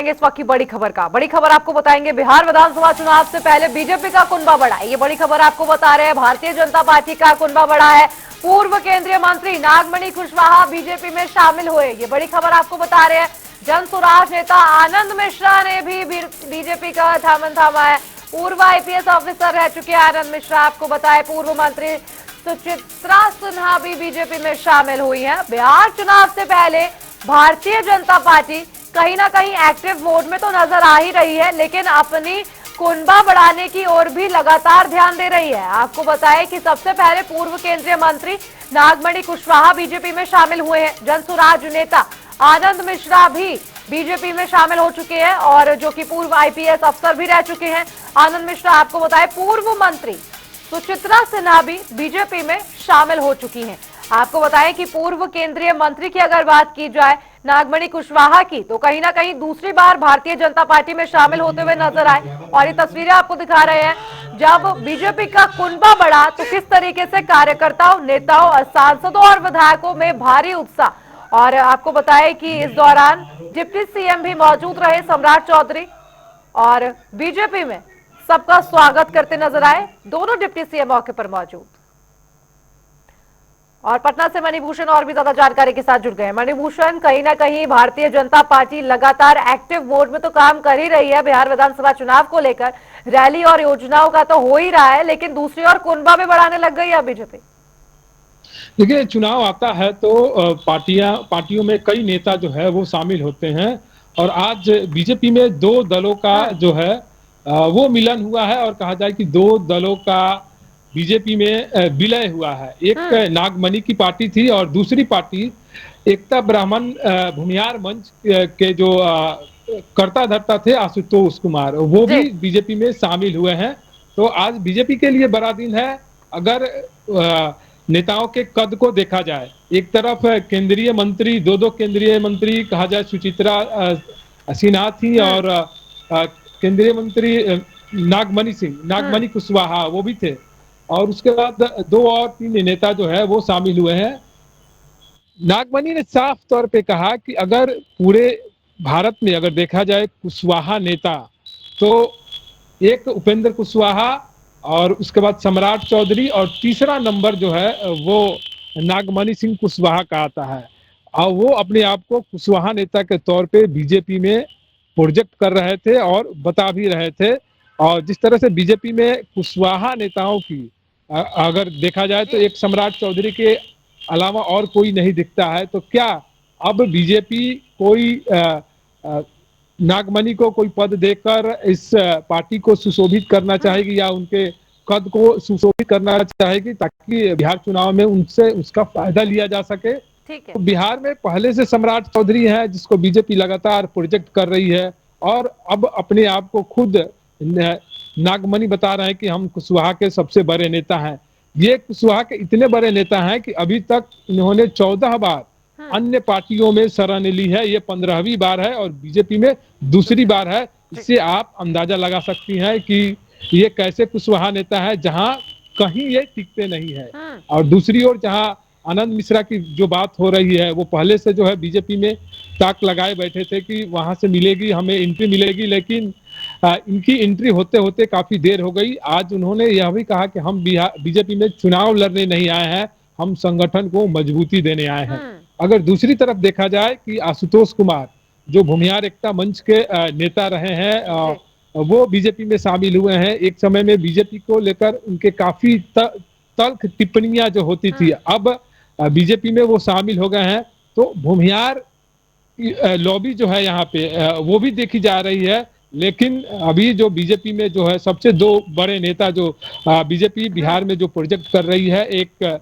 इस वक्त की बड़ी खबर आपको बताएंगे। बिहार विधानसभा चुनाव से पहले बीजेपी का कुनबा बढ़ा है। ये बड़ी खबर आपको बता रहे हैं। भारतीय जनता पार्टी का कुनबा बढ़ा है। पूर्व केंद्रीय मंत्री नागमणि कुशवाहा बीजेपी में शामिल हुए। ये बड़ी खबर आपको बता रहे हैं। जन स्वराज नेता आनंद मिश्रा ने भी बीजेपी का दामन थामा है। पूर्व आईपीएस ऑफिसर रह चुके आनंद मिश्रा, आपको बताएं पूर्व मंत्री सुचित्रा सिन्हा भी बीजेपी में शामिल हुई है। बिहार चुनाव से पहले भारतीय जनता पार्टी कहीं ना कहीं एक्टिव मोड में तो नजर आ ही रही है, लेकिन अपनी कुनबा बढ़ाने की ओर भी लगातार ध्यान दे रही है। आपको बताएं कि सबसे पहले पूर्व केंद्रीय मंत्री नागमणि कुशवाहा बीजेपी में शामिल हुए हैं। जन स्वराज नेता आनंद मिश्रा भी बीजेपी में शामिल हो चुके हैं और जो कि पूर्व आईपीएस अफसर भी रह चुके हैं। आनंद मिश्रा, आपको बताएं पूर्व मंत्री सुचित्रा सिन्हा भी बीजेपी में शामिल हो चुकी हैं। आपको बताएं कि पूर्व केंद्रीय मंत्री की अगर बात की जाए नागमणि कुशवाहा की, तो कहीं ना कहीं दूसरी बार भारतीय जनता पार्टी में शामिल होते हुए नजर आए। और ये तस्वीरें आपको दिखा रहे हैं। जब बीजेपी का कुनबा बढ़ा तो किस तरीके से कार्यकर्ताओं, नेताओं, सांसदों और विधायकों में भारी उत्साह। और आपको बताएं कि इस दौरान डिप्टी सीएम भी मौजूद रहे सम्राट चौधरी, और बीजेपी में सबका स्वागत करते नजर आए दोनों डिप्टी सीएम मौके पर मौजूद। और पटना से मणिभूषण और भी ज्यादा जानकारी के साथ जुड़ गए। मणिभूषण, कहीं ना कहीं भारतीय जनता पार्टी लगातार एक्टिव मोड में तो काम कर ही रही है बिहार विधानसभा चुनाव को लेकर। रैली और योजनाओं का तो हो ही रहा है, लेकिन दूसरी ओर कुनबा भी बढ़ाने लग गई है बीजेपी। देखिए, चुनाव आता है तो पार्टियों में कई नेता जो है वो शामिल होते हैं। और आज बीजेपी में दो दलों का जो है वो मिलन हुआ है। और कहा जाए कि दो दलों का बीजेपी में विलय हुआ है। एक नागमणि की पार्टी थी और दूसरी पार्टी एकता ब्राह्मण भूमिहार मंच के जो कर्ता धर्ता थे आशुतोष कुमार, वो भी बीजेपी में शामिल हुए हैं। तो आज बीजेपी के लिए बड़ा दिन है। अगर नेताओं के कद को देखा जाए, एक तरफ केंद्रीय मंत्री, दो केंद्रीय मंत्री कहा जाए, सुचित्रा सिन्हा थी और केंद्रीय मंत्री नागमणि कुशवाहा वो भी थे। और उसके बाद दो और तीन नेता जो है वो शामिल हुए हैं। नागमणि ने साफ तौर पे कहा कि अगर पूरे भारत में अगर देखा जाए कुशवाहा नेता, तो एक उपेंद्र कुशवाहा और उसके बाद सम्राट चौधरी और तीसरा नंबर जो है वो नागमणि सिंह कुशवाहा का आता है। और वो अपने आप को कुशवाहा नेता के तौर पे बीजेपी में प्रोजेक्ट कर रहे थे और बता भी रहे थे। और जिस तरह से बीजेपी में कुशवाहा नेताओं की अगर देखा जाए तो एक सम्राट चौधरी के अलावा और कोई नहीं दिखता है। तो क्या अब बीजेपी कोई नागमणि को कोई पद देकर इस पार्टी को सुशोभित करना चाहेगी या उनके कद को सुशोभित करना चाहेगी, ताकि बिहार चुनाव में उनसे उसका फायदा लिया जा सके? तो बिहार में पहले से सम्राट चौधरी है जिसको बीजेपी लगातार प्रोजेक्ट कर रही है। और अब अपने आप को खुद नागमणि बता रहे हैं कि हम कुशवाहा के सबसे बड़े नेता हैं। ये कुशवाहा के इतने बड़े नेता हैं कि अभी तक इन्होंने 14 बार अन्य पार्टियों में शरण ली है। ये 15वीं बार है और बीजेपी में दूसरी बार है। इससे आप अंदाजा लगा सकती हैं कि ये कैसे कुशवाहा नेता है जहां कहीं ये टिकते नहीं है। और दूसरी ओर जहां आनंद मिश्रा की जो बात हो रही है, वो पहले से जो है बीजेपी में ताक लगाए बैठे थे कि वहां से मिलेगी, हमें एंट्री मिलेगी, लेकिन इनकी एंट्री होते होते काफी देर हो गई। आज उन्होंने यह भी कहा कि हम बीजेपी में चुनाव लड़ने नहीं आए हैं, हम संगठन को मजबूती देने आए हैं। अगर दूसरी तरफ देखा जाए कि आशुतोष कुमार जो भूमिहार एकता मंच के नेता रहे हैं, वो बीजेपी में शामिल हुए हैं। एक समय में बीजेपी को लेकर उनके काफी तल्ख टिप्पणियां जो होती थी, अब बीजेपी में वो शामिल हो गए हैं। तो भूमिहार लॉबी जो है यहाँ पे वो भी देखी जा रही है। लेकिन अभी जो बीजेपी में जो है सबसे दो बड़े नेता जो बीजेपी बिहार में जो प्रोजेक्ट कर रही है, एक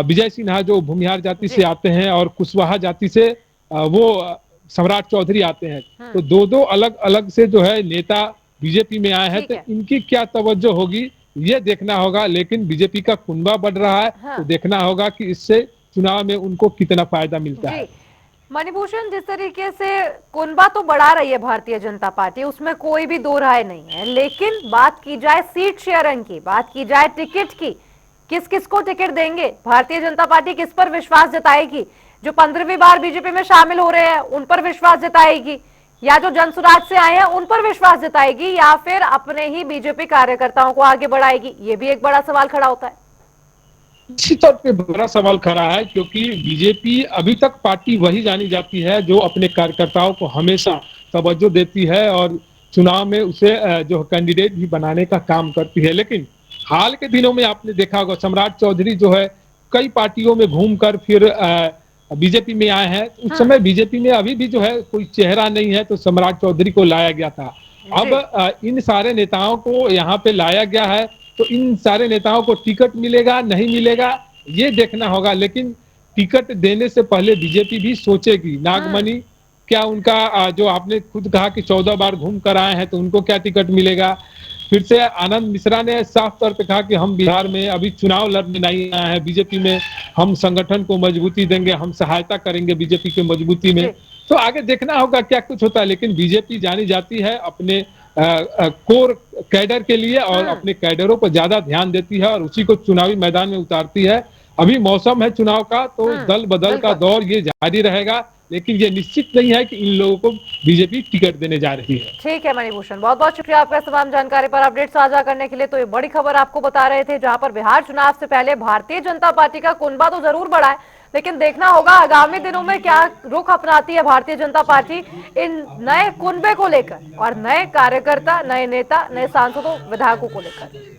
विजय सिन्हा जो भूमिहार जाति से आते हैं और कुशवाहा जाति से वो सम्राट चौधरी आते हैं। तो दो अलग अलग से जो है नेता बीजेपी में आए हैं। तो इनकी क्या तवज्जो होगी ये देखना होगा। लेकिन बीजेपी का कुनबा बढ़ रहा है, तो देखना होगा कि इससे चुनाव में उनको कितना फायदा मिलता है। मणिभूषण, जिस तरीके से कुनबा तो बढ़ा रही है भारतीय जनता पार्टी, उसमें कोई भी दो राय नहीं है, लेकिन बात की जाए सीट शेयरिंग की, बात की जाए टिकट की, किस किस को टिकट देंगे, भारतीय जनता पार्टी किस पर विश्वास जताएगी? जो 15वीं बार बीजेपी में शामिल हो रहे हैं उन पर विश्वास जताएगी या जो जनसुराज से आए हैं उन पर विश्वास जताएगी या फिर अपने ही बीजेपी कार्यकर्ताओं को आगे बढ़ाएगी, ये भी एक बड़ा सवाल खड़ा होता है। निश्चित तौर पे बड़ा सवाल खड़ा है, क्योंकि बीजेपी अभी तक पार्टी वही जानी जाती है जो अपने कार्यकर्ताओं को हमेशा तवज्जो देती है और चुनाव में उसे जो कैंडिडेट भी बनाने का काम करती है। लेकिन हाल के दिनों में आपने देखा होगा, सम्राट चौधरी जो है कई पार्टियों में घूमकर फिर बीजेपी में आए हैं। उस समय बीजेपी में अभी भी जो है कोई चेहरा नहीं है, तो सम्राट चौधरी को लाया गया था। अब इन सारे नेताओं को यहाँ पे लाया गया है, तो इन सारे नेताओं को टिकट मिलेगा नहीं मिलेगा ये देखना होगा। लेकिन टिकट देने से पहले बीजेपी भी सोचेगी। नागमणि क्या उनका जो आपने खुद कहा कि 14 बार घूम कर आए हैं, तो उनको क्या टिकट मिलेगा। फिर से आनंद मिश्रा ने साफ तौर पे कहा कि हम बिहार में अभी चुनाव लड़ने नहीं आए हैं, बीजेपी में हम संगठन को मजबूती देंगे, हम सहायता करेंगे बीजेपी की मजबूती में। तो आगे देखना होगा क्या कुछ होता है। लेकिन बीजेपी जानी जाती है अपने कोर कैडर के लिए और अपने कैडरों पर ज्यादा ध्यान देती है और उसी को चुनावी मैदान में उतारती है। अभी मौसम है चुनाव का, तो दल बदल का दौर ये जारी रहेगा, लेकिन ये निश्चित नहीं है कि इन लोगों को बीजेपी टिकट देने जा रही है। ठीक है मणिभूषण, बहुत बहुत शुक्रिया आपका तमाम जानकारी पर अपडेट साझा करने के लिए। तो ये बड़ी खबर आपको बता रहे थे, जहां पर बिहार चुनाव से पहले भारतीय जनता पार्टी का कुनबा तो जरूर बढ़ा है, लेकिन देखना होगा आगामी दिनों में क्या रुख अपनाती है भारतीय जनता पार्टी इन नए कुनबे को लेकर और नए कार्यकर्ता, नए नेता, नए सांसदों, विधायकों को लेकर।